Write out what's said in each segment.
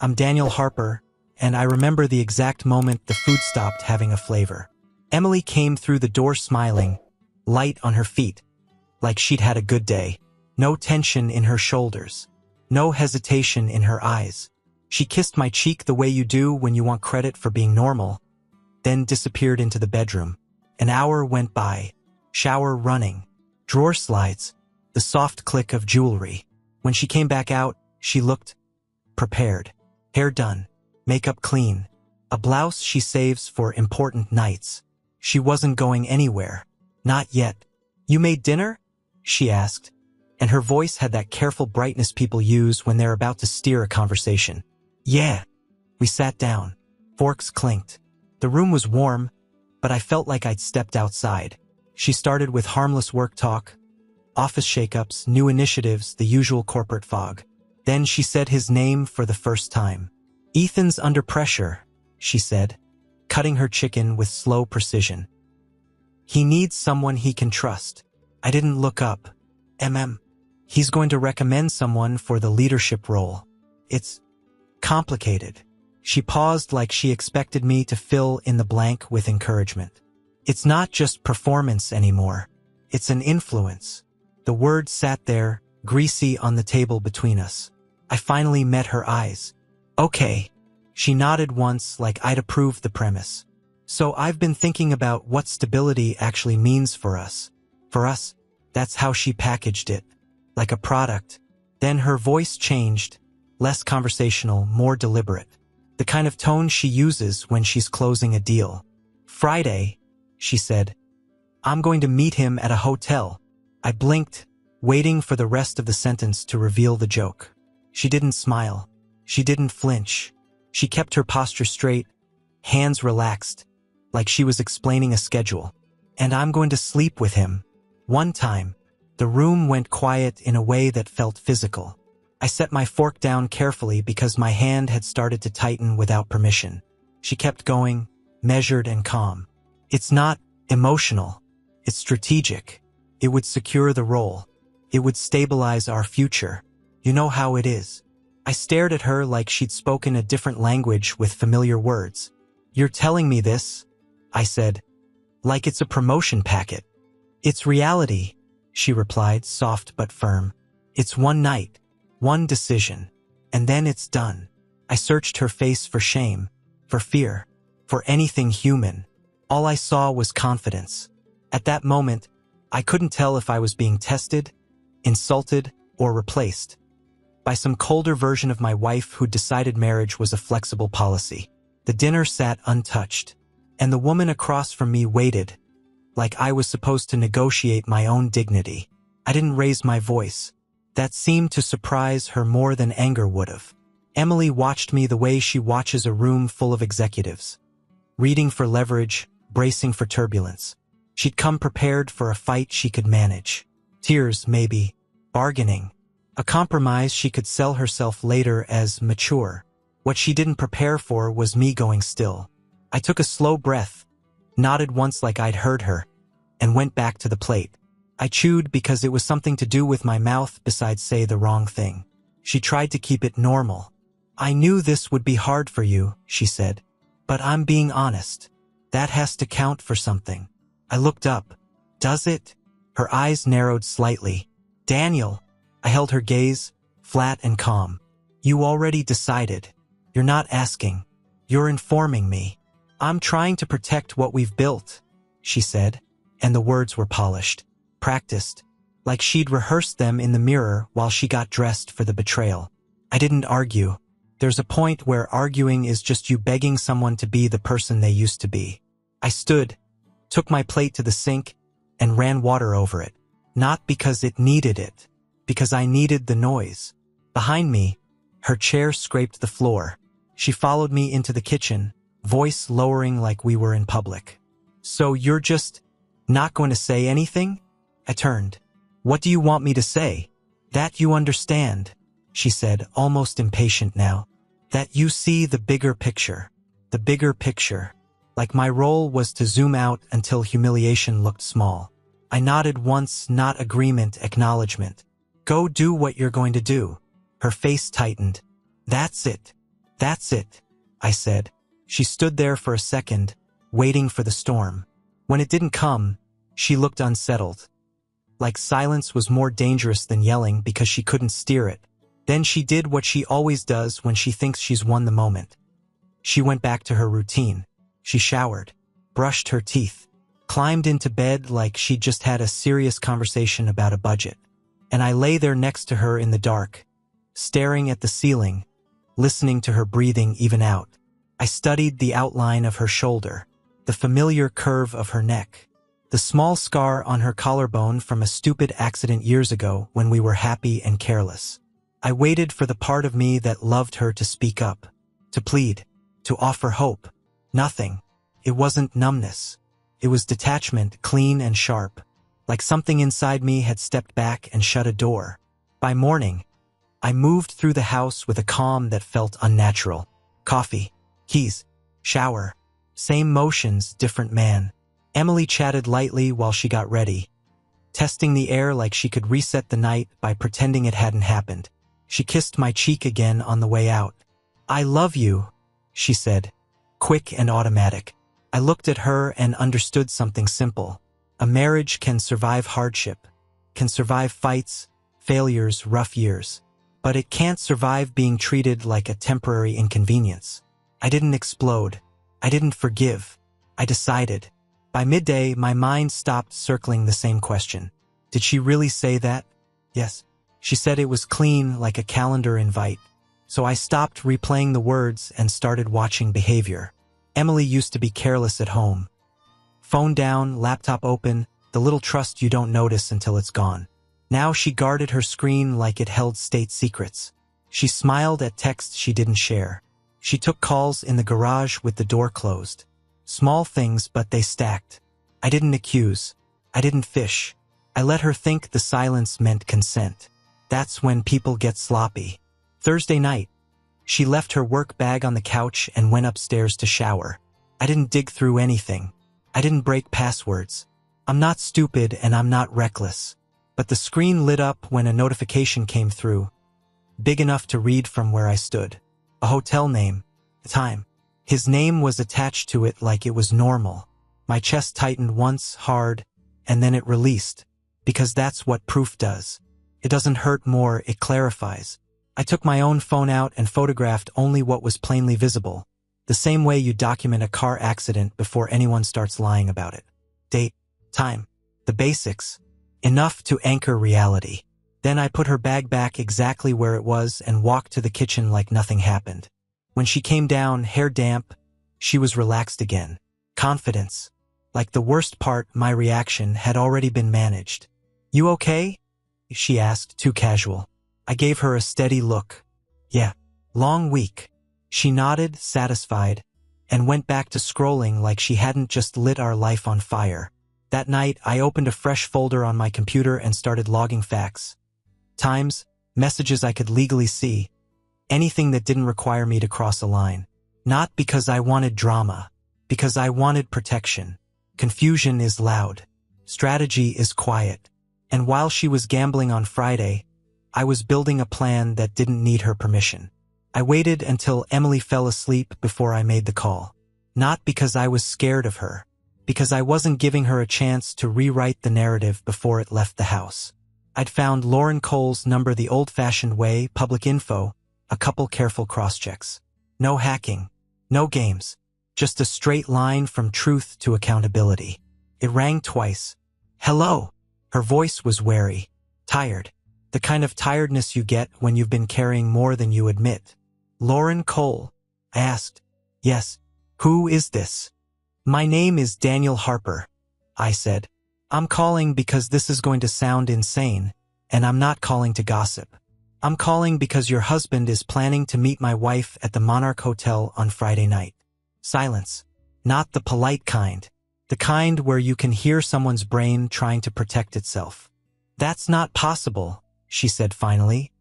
I'm Daniel Harper, and I remember the exact moment the food stopped having a flavor. Emily came through the door smiling, light on her feet, like she'd had a good day. No tension in her shoulders, no hesitation in her eyes. She kissed my cheek the way you do when you want credit for being normal, then disappeared into the bedroom. An hour went by, shower running, drawer slides, the soft click of jewelry. When she came back out, she looked prepared. Hair done, makeup clean, a blouse she saves for important nights. She wasn't going anywhere. Not yet. You made dinner? She asked, and her voice had that careful brightness people use when they're about to steer a conversation. Yeah. We sat down. Forks clinked. The room was warm, but I felt like I'd stepped outside. She started with harmless work talk, office shakeups, new initiatives, the usual corporate fog. Then she said his name for the first time. Ethan's under pressure, she said, cutting her chicken with slow precision. He needs someone he can trust. I didn't look up. He's going to recommend someone for the leadership role. It's complicated. She paused like she expected me to fill in the blank with encouragement. It's not just performance anymore. It's an influence. The word sat there, greasy on the table between us. I finally met her eyes. Okay. She nodded once like I'd approved the premise. So I've been thinking about what stability actually means for us. For us, that's how she packaged it. Like a product. Then her voice changed, less conversational, more deliberate. The kind of tone she uses when she's closing a deal. Friday, she said. I'm going to meet him at a hotel. I blinked, waiting for the rest of the sentence to reveal the joke. She didn't smile. She didn't flinch. She kept her posture straight, hands relaxed, like she was explaining a schedule. And I'm going to sleep with him. One time, the room went quiet in a way that felt physical. I set my fork down carefully because my hand had started to tighten without permission. She kept going, measured and calm. It's not emotional. It's strategic. It would secure the role. It would stabilize our future. You know how it is. I stared at her like she'd spoken a different language with familiar words. You're telling me this? I said. Like it's a promotion packet. It's reality, she replied, soft but firm. It's one night, one decision, and then it's done. I searched her face for shame, for fear, for anything human. All I saw was confidence. At that moment, I couldn't tell if I was being tested, insulted, or replaced by some colder version of my wife who decided marriage was a flexible policy. The dinner sat untouched, and the woman across from me waited, like I was supposed to negotiate my own dignity. I didn't raise my voice. That seemed to surprise her more than anger would have. Emily watched me the way she watches a room full of executives, reading for leverage, bracing for turbulence. She'd come prepared for a fight she could manage. Tears, maybe. Bargaining. A compromise she could sell herself later as mature. What she didn't prepare for was me going still. I took a slow breath, nodded once like I'd heard her, and went back to the plate. I chewed because it was something to do with my mouth besides say the wrong thing. She tried to keep it normal. I knew this would be hard for you, she said. But I'm being honest. That has to count for something. I looked up. Does it? Her eyes narrowed slightly. Daniel. I held her gaze, flat and calm. You already decided. You're not asking. You're informing me. I'm trying to protect what we've built, she said, and the words were polished, practiced, like she'd rehearsed them in the mirror while she got dressed for the betrayal. I didn't argue. There's a point where arguing is just you begging someone to be the person they used to be. I stood, took my plate to the sink, and ran water over it. Not because it needed it, because I needed the noise. Behind me, her chair scraped the floor. She followed me into the kitchen, voice lowering like we were in public. So you're just not going to say anything? I turned. What do you want me to say? That you understand, she said, almost impatient now. That you see the bigger picture. The bigger picture. Like my role was to zoom out until humiliation looked small. I nodded once, not agreement, acknowledgement. Go do what you're going to do. Her face tightened. That's it. That's it, I said. She stood there for a second, waiting for the storm. When it didn't come, she looked unsettled. Like silence was more dangerous than yelling because she couldn't steer it. Then she did what she always does when she thinks she's won the moment. She went back to her routine. She showered, brushed her teeth, climbed into bed like she'd just had a serious conversation about a budget. And I lay there next to her in the dark, staring at the ceiling, listening to her breathing even out. I studied the outline of her shoulder, the familiar curve of her neck, the small scar on her collarbone from a stupid accident years ago when we were happy and careless. I waited for the part of me that loved her to speak up, to plead, to offer hope. Nothing. It wasn't numbness. It was detachment, clean and sharp, like something inside me had stepped back and shut a door. By morning, I moved through the house with a calm that felt unnatural. Coffee, keys, shower, same motions, different man. Emily chatted lightly while she got ready, testing the air like she could reset the night by pretending it hadn't happened. She kissed my cheek again on the way out. I love you, she said, quick and automatic. I looked at her and understood something simple. A marriage can survive hardship, can survive fights, failures, rough years, but it can't survive being treated like a temporary inconvenience. I didn't explode. I didn't forgive. I decided. By midday, my mind stopped circling the same question. Did she really say that? Yes. She said it was clean, like a calendar invite. So I stopped replaying the words and started watching behavior. Emily used to be careless at home. Phone down, laptop open, the little trust you don't notice until it's gone. Now she guarded her screen like it held state secrets. She smiled at texts she didn't share. She took calls in the garage with the door closed. Small things, but they stacked. I didn't accuse. I didn't fish. I let her think the silence meant consent. That's when people get sloppy. Thursday night, she left her work bag on the couch and went upstairs to shower. I didn't dig through anything. I didn't break passwords. I'm not stupid and I'm not reckless. But the screen lit up when a notification came through, big enough to read from where I stood. A hotel name. The time. His name was attached to it like it was normal. My chest tightened once, hard, and then it released. Because that's what proof does. It doesn't hurt more, it clarifies. I took my own phone out and photographed only what was plainly visible. The same way you document a car accident before anyone starts lying about it. Date, time, the basics. Enough to anchor reality. Then I put her bag back exactly where it was and walked to the kitchen like nothing happened. When she came down, hair damp, she was relaxed again. Confidence. Like the worst part, my reaction, had already been managed. You okay? She asked, too casual. I gave her a steady look. Yeah. Long week. She nodded, satisfied, and went back to scrolling like she hadn't just lit our life on fire. That night, I opened a fresh folder on my computer and started logging facts. Times, messages I could legally see. Anything that didn't require me to cross a line. Not because I wanted drama, because I wanted protection. Confusion is loud. Strategy is quiet. And while she was gambling on Friday, I was building a plan that didn't need her permission. I waited until Emily fell asleep before I made the call. Not because I was scared of her, because I wasn't giving her a chance to rewrite the narrative before it left the house. I'd found Lauren Cole's number the old-fashioned way, public info, a couple careful cross-checks. No hacking, no games, just a straight line from truth to accountability. It rang twice. Hello. Her voice was wary, tired, the kind of tiredness you get when you've been carrying more than you admit. Lauren Cole, I asked. Yes. Who is this? My name is Daniel Harper, I said. I'm calling because this is going to sound insane, and I'm not calling to gossip. I'm calling because your husband is planning to meet my wife at the Monarch Hotel on Friday night. Silence. Not the polite kind. The kind where you can hear someone's brain trying to protect itself. That's not possible, she said finally.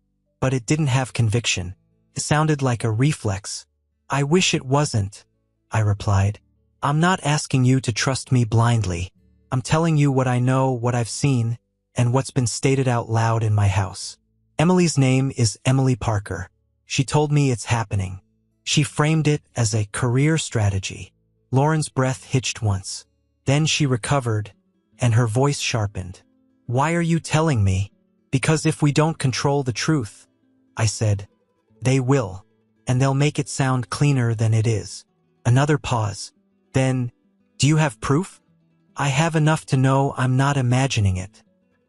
But it didn't have conviction. It sounded like a reflex. I wish it wasn't, I replied. I'm not asking you to trust me blindly. I'm telling you what I know, what I've seen, and what's been stated out loud in my house. Emily's name is Emily Parker. She told me it's happening. She framed it as a career strategy. Lauren's breath hitched once. Then she recovered, and her voice sharpened. Why are you telling me? Because if we don't control the truth, I said, they will, and they'll make it sound cleaner than it is. Another pause. Then, do you have proof? I have enough to know I'm not imagining it,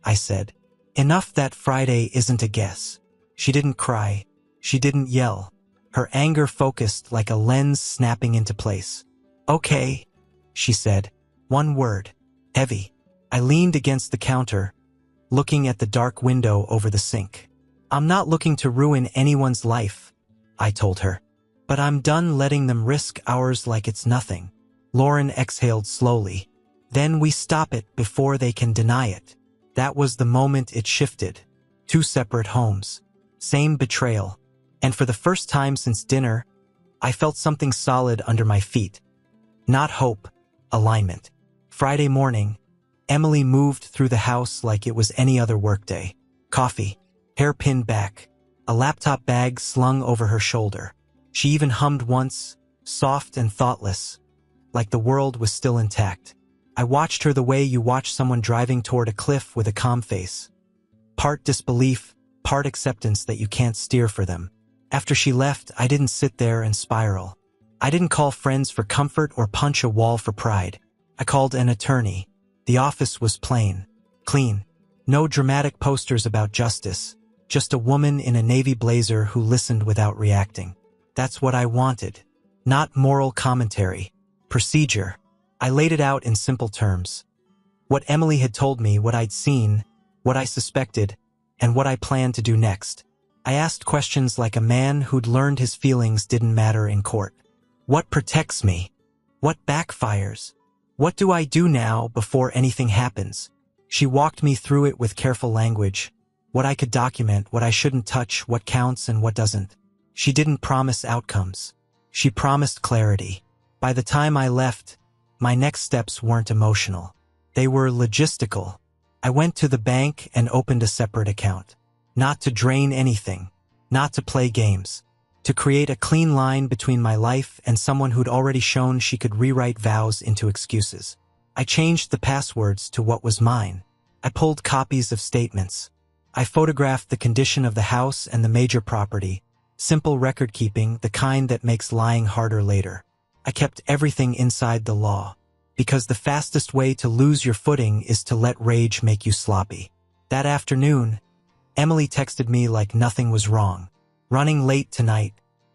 I said. Enough that Friday isn't a guess. She didn't cry. She didn't yell. Her anger focused like a lens snapping into place. Okay, she said. One word. Heavy. I leaned against the counter, looking at the dark window over the sink. I'm not looking to ruin anyone's life, I told her. But I'm done letting them risk ours like it's nothing. Lauren exhaled slowly. Then we stop it before they can deny it. That was the moment it shifted. 2 separate homes. Same betrayal. And for the first time since dinner, I felt something solid under my feet. Not hope, alignment. Friday morning, Emily moved through the house like it was any other workday. Coffee, hair pinned back, a laptop bag slung over her shoulder. She even hummed once, soft and thoughtless, like the world was still intact. I watched her the way you watch someone driving toward a cliff with a calm face. Part disbelief, part acceptance that you can't steer for them. After she left, I didn't sit there and spiral. I didn't call friends for comfort or punch a wall for pride. I called an attorney. The office was plain, clean. No dramatic posters about justice. Just a woman in a navy blazer who listened without reacting. That's what I wanted. Not moral commentary. Procedure. I laid it out in simple terms. What Emily had told me, what I'd seen, what I suspected, and what I planned to do next. I asked questions like a man who'd learned his feelings didn't matter in court. What protects me? What backfires? What do I do now before anything happens? She walked me through it with careful language. What I could document, what I shouldn't touch, what counts and what doesn't. She didn't promise outcomes. She promised clarity. By the time I left, my next steps weren't emotional. They were logistical. I went to the bank and opened a separate account. Not to drain anything. Not to play games. To create a clean line between my life and someone who'd already shown she could rewrite vows into excuses. I changed the passwords to what was mine. I pulled copies of statements. I photographed the condition of the house and the major property. Simple record keeping, the kind that makes lying harder later. I kept everything inside the law. Because the fastest way to lose your footing is to let rage make you sloppy. That afternoon, Emily texted me like nothing was wrong. Running late tonight.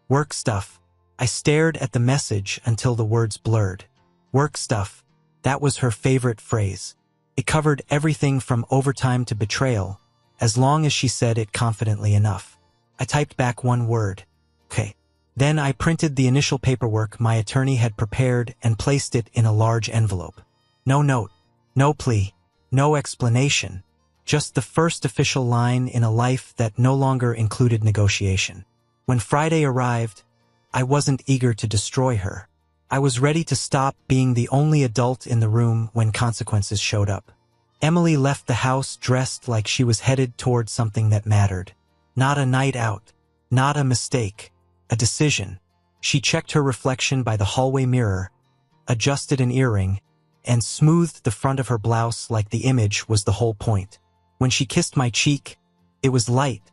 Work stuff. I stared at the message until the words blurred. Work stuff. That was her favorite phrase. It covered everything from overtime to betrayal, as long as she said it confidently enough. I typed back one word. Okay. Then I printed the initial paperwork my attorney had prepared and placed it in a large envelope. No note, no plea, no explanation. Just the first official line in a life that no longer included negotiation. When Friday arrived, I wasn't eager to destroy her. I was ready to stop being the only adult in the room when consequences showed up. Emily left the house dressed like she was headed toward something that mattered. Not a night out. Not a mistake. A decision. She checked her reflection by the hallway mirror, adjusted an earring, and smoothed the front of her blouse like the image was the whole point. When she kissed my cheek, it was light,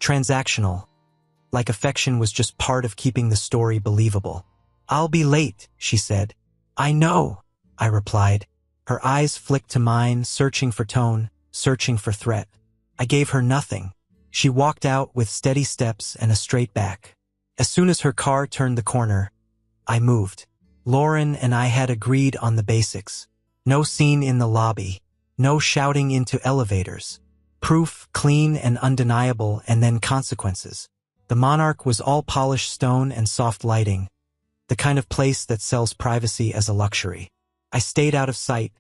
transactional, like affection was just part of keeping the story believable. I'll be late, she said. I know, I replied. Her eyes flicked to mine, searching for tone, searching for threat. I gave her nothing. She walked out with steady steps and a straight back. As soon as her car turned the corner, I moved. Lauren and I had agreed on the basics. No scene in the lobby. No shouting into elevators. Proof, clean and undeniable, and then consequences. The Monarch was all polished stone and soft lighting, the kind of place that sells privacy as a luxury. I stayed out of sight,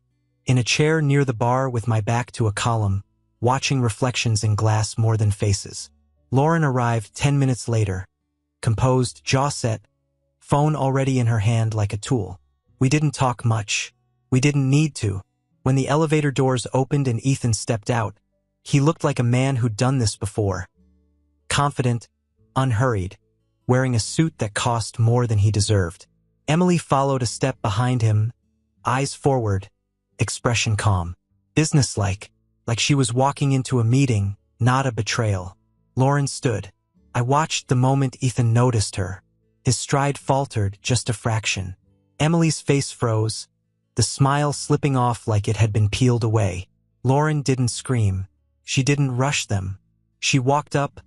in a chair near the bar with my back to a column, watching reflections in glass more than faces. Lauren arrived 10 minutes later, composed, jaw set, phone already in her hand like a tool. We didn't talk much. We didn't need to. When the elevator doors opened and Ethan stepped out, he looked like a man who'd done this before. Confident, unhurried. wearing a suit that cost more than he deserved. Emily followed a step behind him, eyes forward, expression calm. Businesslike, like she was walking into a meeting, not a betrayal. Lauren stood. I watched the moment Ethan noticed her. His stride faltered just a fraction. Emily's face froze, the smile slipping off like it had been peeled away. Lauren didn't scream. She didn't rush them. She walked up,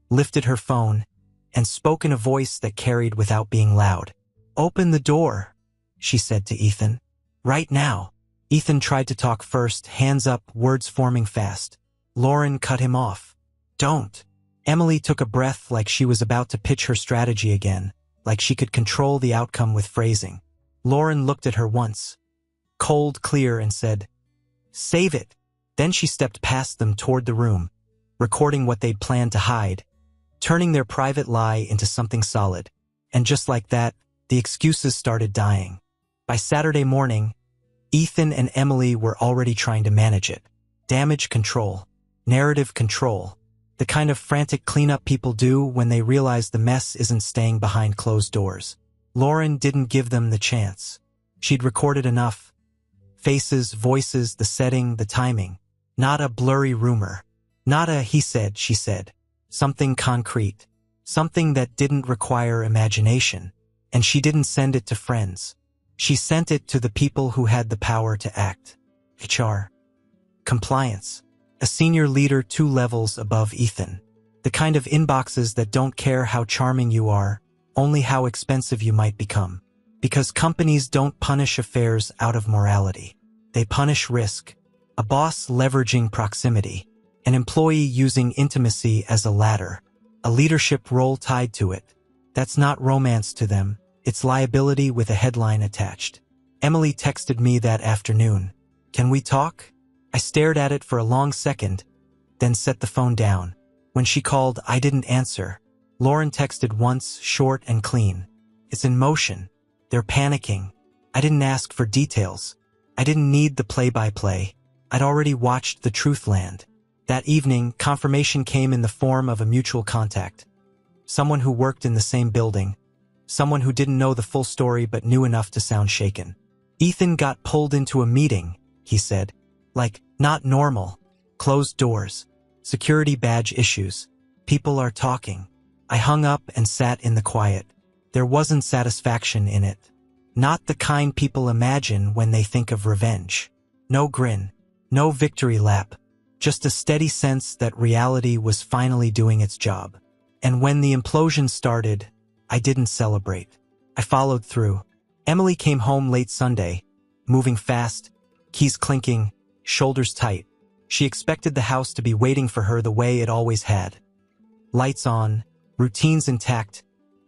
lifted her phone, and spoke in a voice that carried without being loud. "Open the door," she said to Ethan. "Right now." Ethan tried to talk first, hands up, words forming fast. Lauren cut him off. "Don't." Emily took a breath like she was about to pitch her strategy again, like she could control the outcome with phrasing. Lauren looked at her once, cold, clear, and said, "Save it." Then she stepped past them toward the room, recording what they'd planned to hide, turning their private lie into something solid. And just like that, the excuses started dying. By Saturday morning, Ethan and Emily were already trying to manage it. Damage control, narrative control, the kind of frantic cleanup people do when they realize the mess isn't staying behind closed doors. Lauren didn't give them the chance. She'd recorded enough. Faces, voices, the setting, the timing. Not a blurry rumor. Not a he said, she said. Something concrete. Something that didn't require imagination. And she didn't send it to friends. She sent it to the people who had the power to act. HR. Compliance. A senior leader 2 levels above Ethan. The kind of inboxes that don't care how charming you are, only how expensive you might become. Because companies don't punish affairs out of morality. They punish risk. A boss leveraging proximity. An employee using intimacy as a ladder. A leadership role tied to it. That's not romance to them. It's liability with a headline attached. Emily texted me that afternoon. "Can we talk?" I stared at it for a long second, then set the phone down. When she called, I didn't answer. Lauren texted once, short and clean. "It's in motion. They're panicking." I didn't ask for details. I didn't need the play-by-play. I'd already watched the truth land. That evening, confirmation came in the form of a mutual contact. Someone who worked in the same building. Someone who didn't know the full story but knew enough to sound shaken. "Ethan got pulled into a meeting," he said. "Like, not normal. Closed doors. Security badge issues. People are talking." I hung up and sat in the quiet. There wasn't satisfaction in it. Not the kind people imagine when they think of revenge. No grin. No victory lap. Just a steady sense that reality was finally doing its job. And when the implosion started, I didn't celebrate. I followed through. Emily came home late Sunday, moving fast, keys clinking, shoulders tight. She expected the house to be waiting for her the way it always had. Lights on, routines intact,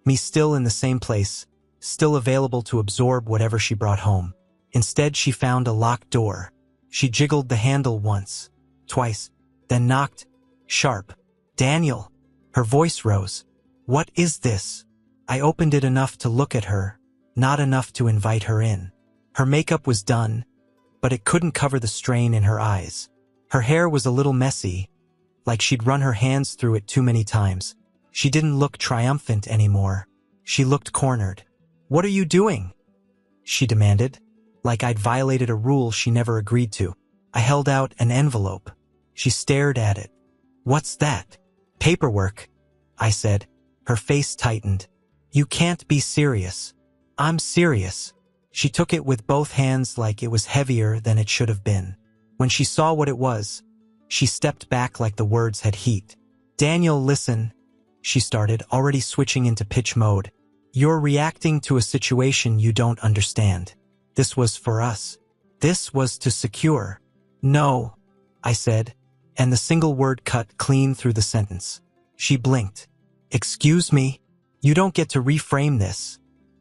me still in the same place, still available to absorb whatever she brought home. Instead, she found a locked door. She jiggled the handle once, twice, then knocked, sharp. "Daniel." Her voice rose. "What is this?" I opened it enough to look at her, not enough to invite her in. Her makeup was done, but it couldn't cover the strain in her eyes. Her hair was a little messy, like she'd run her hands through it too many times. She didn't look triumphant anymore. She looked cornered. "What are you doing?" she demanded, like I'd violated a rule she never agreed to. I held out an envelope. She stared at it. "What's that?" "Paperwork," I said. Her face tightened. "You can't be serious." "I'm serious." She took it with both hands like it was heavier than it should have been. When she saw what it was, she stepped back like the words had heat. "Daniel, listen," she started, already switching into pitch mode. "You're reacting to a situation you don't understand. This was for us. This was to secure." "No," I said, and the single word cut clean through the sentence. She blinked. "Excuse me? You don't get to reframe this,"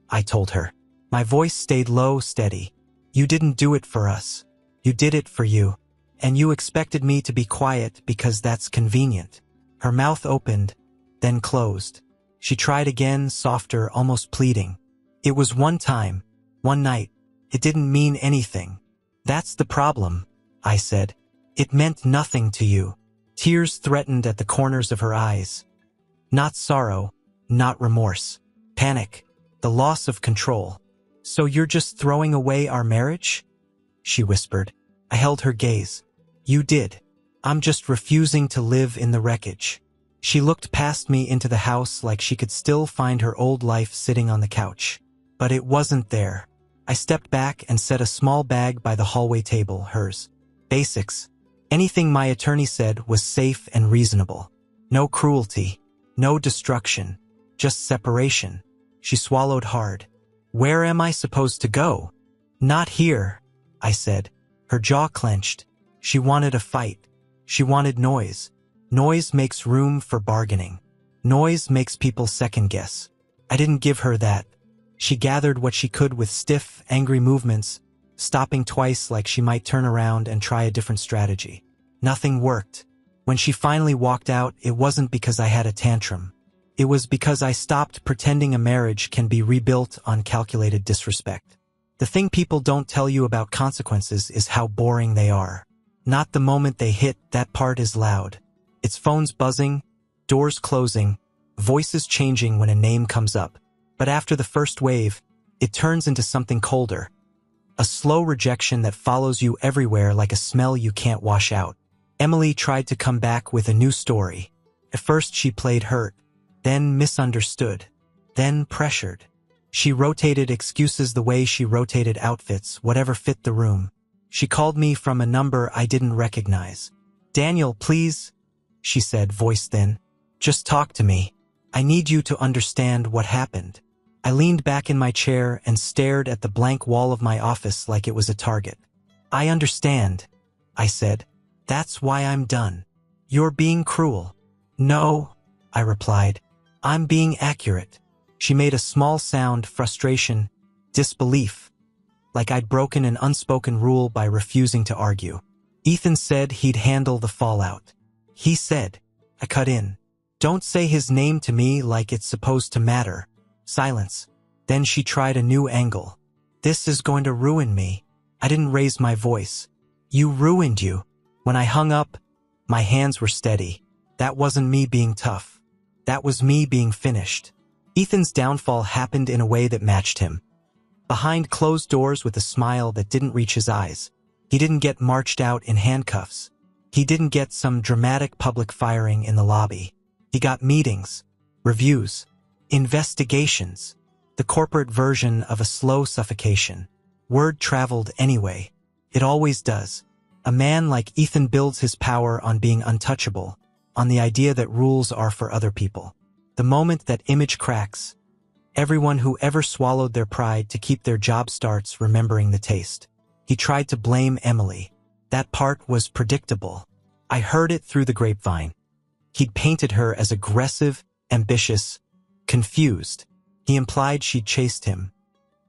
I told her. My voice stayed low, steady. "You didn't do it for us. You did it for you. And you expected me to be quiet because that's convenient." Her mouth opened, then closed. She tried again, softer, almost pleading. "It was one time, one night. It didn't mean anything." "That's the problem," I said. "It meant nothing to you." Tears threatened at the corners of her eyes. Not sorrow, not remorse. Panic. The loss of control. "So you're just throwing away our marriage?" she whispered. I held her gaze. "You did. I'm just refusing to live in the wreckage." She looked past me into the house like she could still find her old life sitting on the couch. But it wasn't there. I stepped back and set a small bag by the hallway table, hers. Basics. Anything my attorney said was safe and reasonable. No cruelty. No destruction. Just separation. She swallowed hard. "Where am I supposed to go?" "Not here," I said. Her jaw clenched. She wanted a fight. She wanted noise. Noise makes room for bargaining. Noise makes people second-guess. I didn't give her that. She gathered what she could with stiff, angry movements, stopping twice like she might turn around and try a different strategy. Nothing worked. When she finally walked out, it wasn't because I had a tantrum. It was because I stopped pretending a marriage can be rebuilt on calculated disrespect. The thing people don't tell you about consequences is how boring they are. Not the moment they hit, that part is loud. It's phones buzzing, doors closing, voices changing when a name comes up. But after the first wave, it turns into something colder. A slow rejection that follows you everywhere like a smell you can't wash out. Emily tried to come back with a new story. At first she played hurt, then misunderstood, then pressured. She rotated excuses the way she rotated outfits, whatever fit the room. She called me from a number I didn't recognize. "Daniel, please," she said, voice thin. "Just talk to me. I need you to understand what happened." I leaned back in my chair and stared at the blank wall of my office like it was a target. "I understand," I said. "That's why I'm done. You're being cruel." "No," I replied. "I'm being accurate." She made a small sound, frustration, disbelief, like I'd broken an unspoken rule by refusing to argue. "Ethan said he'd handle the fallout." "He said," I cut in. "Don't say his name to me like it's supposed to matter." Silence. Then she tried a new angle. "This is going to ruin me." I didn't raise my voice. "You ruined you." When I hung up, my hands were steady. That wasn't me being tough. That was me being finished. Ethan's downfall happened in a way that matched him. Behind closed doors with a smile that didn't reach his eyes. He didn't get marched out in handcuffs. He didn't get some dramatic public firing in the lobby. He got meetings, reviews, investigations, the corporate version of a slow suffocation. Word traveled anyway. It always does. A man like Ethan builds his power on being untouchable, on the idea that rules are for other people. The moment that image cracks, everyone who ever swallowed their pride to keep their job starts remembering the taste. He tried to blame Emily. That part was predictable. I heard it through the grapevine. He'd painted her as aggressive, ambitious, confused. He implied she'd chased him.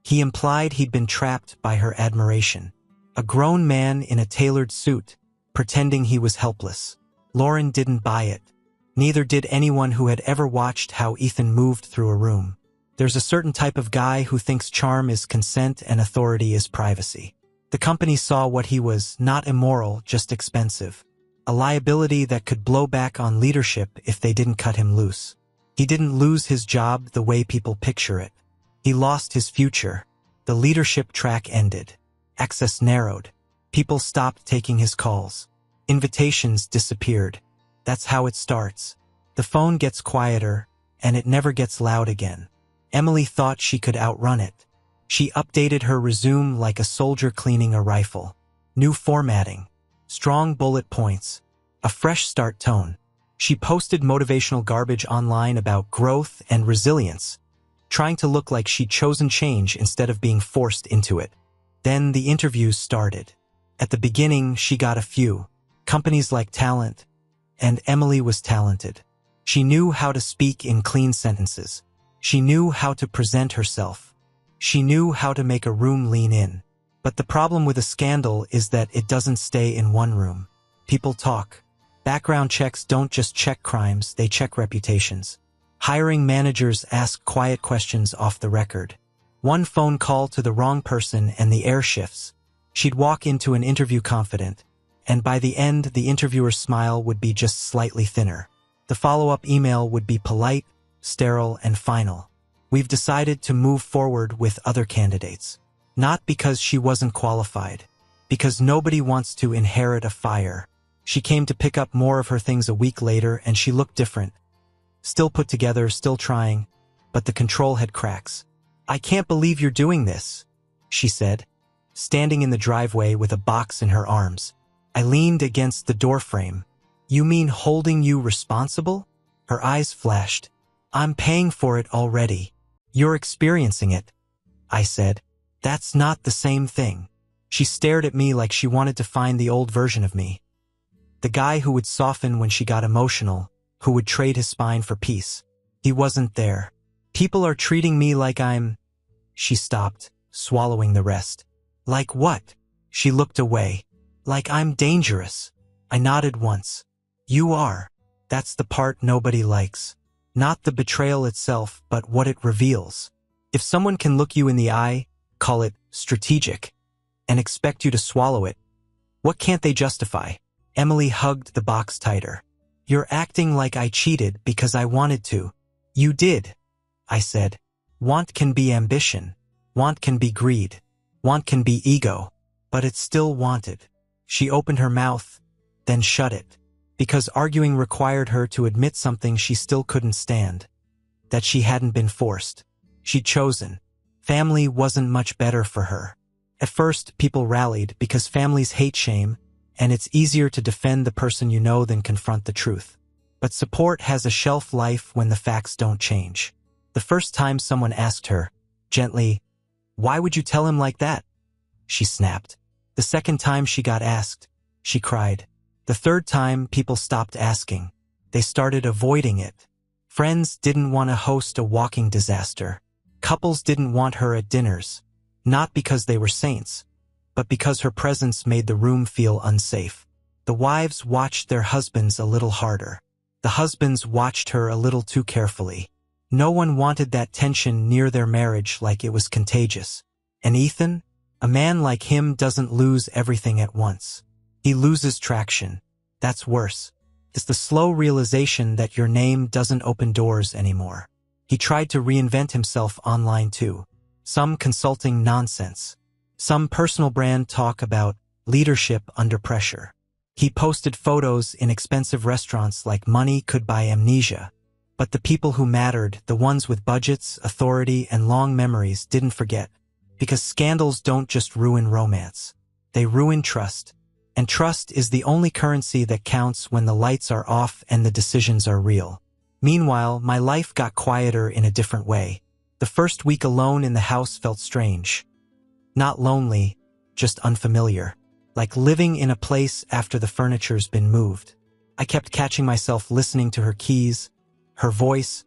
He implied he'd been trapped by her admiration. A grown man in a tailored suit, pretending he was helpless. Lauren didn't buy it. Neither did anyone who had ever watched how Ethan moved through a room. There's a certain type of guy who thinks charm is consent and authority is privacy. The company saw what he was, not immoral, just expensive. A liability that could blow back on leadership if they didn't cut him loose. He didn't lose his job the way people picture it. He lost his future. The leadership track ended. Access narrowed. People stopped taking his calls. Invitations disappeared. That's how it starts. The phone gets quieter, and it never gets loud again. Emily thought she could outrun it. She updated her resume like a soldier cleaning a rifle. New formatting. Strong bullet points. A fresh start tone. She posted motivational garbage online about growth and resilience, trying to look like she'd chosen change instead of being forced into it. Then the interviews started. At the beginning, she got a few. Companies like Talent, and Emily was talented. She knew how to speak in clean sentences. She knew how to present herself. She knew how to make a room lean in. But the problem with a scandal is that it doesn't stay in one room. People talk. Background checks don't just check crimes, they check reputations. Hiring managers ask quiet questions off the record. One phone call to the wrong person and the air shifts. She'd walk into an interview confident, and by the end, the interviewer's smile would be just slightly thinner. The follow-up email would be polite, sterile, and final. We've decided to move forward with other candidates. Not because she wasn't qualified, because nobody wants to inherit a fire. She came to pick up more of her things a week later, and she looked different. Still put together, still trying, but the control had cracks. "I can't believe you're doing this," she said, standing in the driveway with a box in her arms. I leaned against the doorframe. "You mean holding you responsible?" Her eyes flashed. "I'm paying for it already. You're experiencing it," I said. "That's not the same thing." She stared at me like she wanted to find the old version of me. The guy who would soften when she got emotional, who would trade his spine for peace. He wasn't there. "People are treating me like I'm—" She stopped, swallowing the rest. "Like what?" She looked away. "Like I'm dangerous." I nodded once. "You are. That's the part nobody likes. Not the betrayal itself, but what it reveals. If someone can look you in the eye, call it strategic, and expect you to swallow it, what can't they justify?" Emily hugged the box tighter. "You're acting like I cheated because I wanted to." "You did," I said. "Want can be ambition. Want can be greed. Want can be ego. But it's still wanted." She opened her mouth, then shut it, because arguing required her to admit something she still couldn't stand. That she hadn't been forced. She'd chosen. Family wasn't much better for her. At first, people rallied because families hate shame, and it's easier to defend the person you know than confront the truth. But support has a shelf life when the facts don't change. The first time someone asked her, gently, "Why would you tell him like that?" she snapped. The second time she got asked, she cried. The third time, people stopped asking. They started avoiding it. Friends didn't want to host a walking disaster. Couples didn't want her at dinners. Not because they were saints, but because her presence made the room feel unsafe. The wives watched their husbands a little harder. The husbands watched her a little too carefully. No one wanted that tension near their marriage like it was contagious. And Ethan? A man like him doesn't lose everything at once. He loses traction. That's worse. It's the slow realization that your name doesn't open doors anymore. He tried to reinvent himself online too. Some consulting nonsense. Some personal brand talk about leadership under pressure. He posted photos in expensive restaurants like money could buy amnesia. But the people who mattered, the ones with budgets, authority, and long memories, didn't forget. Because scandals don't just ruin romance. They ruin trust. And trust is the only currency that counts when the lights are off and the decisions are real. Meanwhile, my life got quieter in a different way. The first week alone in the house felt strange. Not lonely, just unfamiliar. Like living in a place after the furniture's been moved. I kept catching myself listening to her keys, her voice,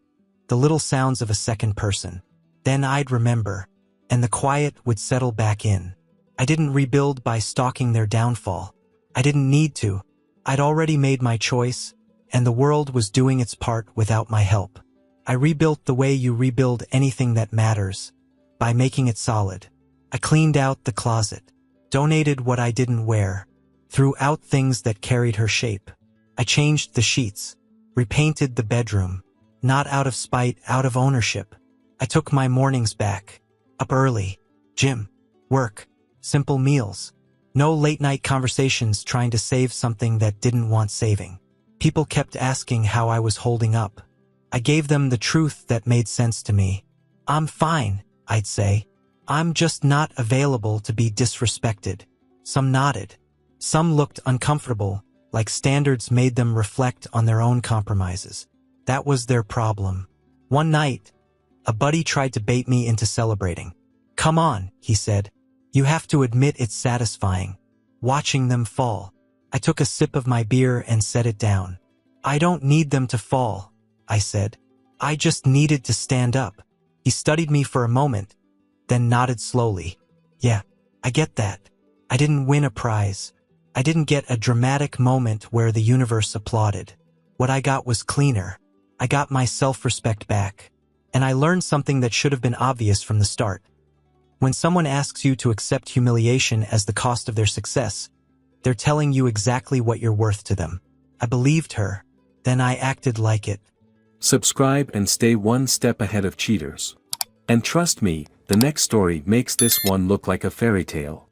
the little sounds of a second person. Then I'd remember, and the quiet would settle back in. I didn't rebuild by stalking their downfall. I didn't need to. I'd already made my choice, and the world was doing its part without my help. I rebuilt the way you rebuild anything that matters, by making it solid. I cleaned out the closet, donated what I didn't wear, threw out things that carried her shape. I changed the sheets, repainted the bedroom, not out of spite, out of ownership. I took my mornings back, up early, gym, work, simple meals. No late-night conversations trying to save something that didn't want saving. People kept asking how I was holding up. I gave them the truth that made sense to me. "I'm fine," I'd say. "I'm just not available to be disrespected." Some nodded. Some looked uncomfortable, like standards made them reflect on their own compromises. That was their problem. One night, a buddy tried to bait me into celebrating. "Come on," he said. "You have to admit it's satisfying. Watching them fall." I took a sip of my beer and set it down. "I don't need them to fall," I said. "I just needed to stand up." He studied me for a moment, then nodded slowly. "Yeah, I get that. I didn't win a prize. I didn't get a dramatic moment where the universe applauded. What I got was cleaner. I got my self-respect back. And I learned something that should have been obvious from the start. When someone asks you to accept humiliation as the cost of their success, they're telling you exactly what you're worth to them. I believed her. Then I acted like it. Subscribe and stay one step ahead of cheaters. And trust me, the next story makes this one look like a fairy tale.